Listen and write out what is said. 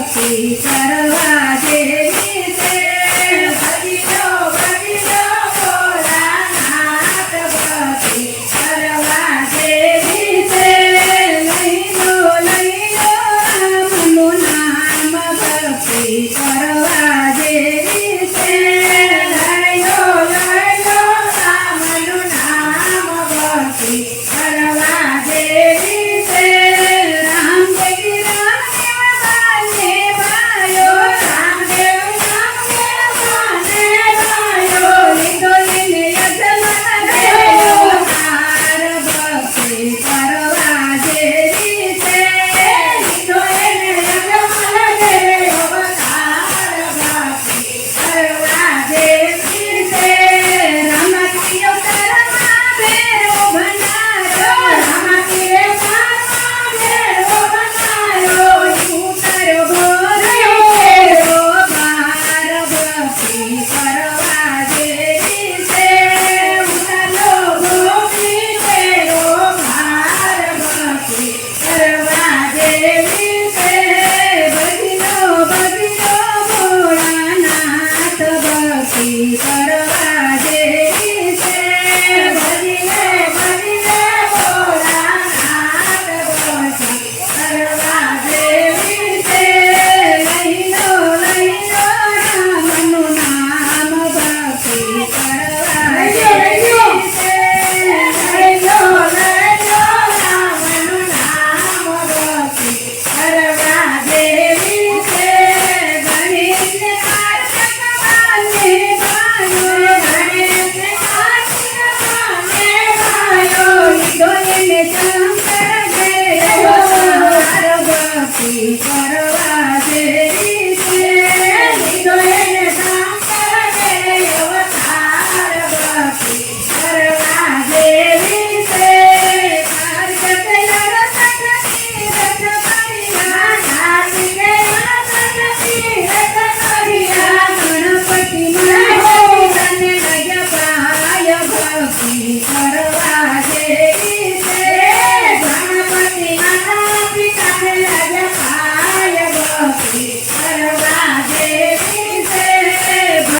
ભક્તિ કરવા જેવી છે. ભજ્યો ભજ્યો ભોળાનાથ ભક્તિ કરવા જેવી છે. લઈ લો રામનું નામ ભક્તિ કરવા જેવી છે. લઈ લો રામનું નામ ભક્તિ કરવા જેવી છે. રામદેવ રામદેવ ભાઈઓ રામદેવ ભાઈઓ લીધો એને યજમાન દેવો તાર ભક્તિ કરવા જેવી છે. લીધો એને યજમાન દેવો તાર ભક્તિ કરવા જેવી છે. રમતીઓ કરમાં ભેરો બનાયો રમતીએ પારમાં ભેરો બનાયો ઉતર ભોર્યો ભેરો બાર ભક્તિ કરવા જેવી છે. ઉતરલો ગોપી ભેરો બાર ભક્તિ કરવા જેવી છે. ભજ્યો ભોળાનાથ ભક્તિ કરવા જેવી છે. ભજ્યો ભોળાનાથ ભક્તિ કરવા જેવી છે. લઈ લો રામનું નામ ભક્તિ કરવા જેવી છે. લઈ લો રામનું નામ ભક્તિ કરવા જેવી છે. ગણેશને કાર્તિક માને ભાઈઓ ગણેશને કાર્તિક માને ભાઈઓ લીધો એને શંકર દેવો તાર ભક્તિ કરવા જેવી છે. લીધો એને શંકર દેવો તાર ભક્તિ કરવા જેવી છે. કાર્તિક તીરથ કર્યા કાર્તિકે તીરથ કર્યા ગણપતિ તને લય પાય ભક્તિ કરવા જેવી છે. ગણપતિ તને લય પાય ભક્તિ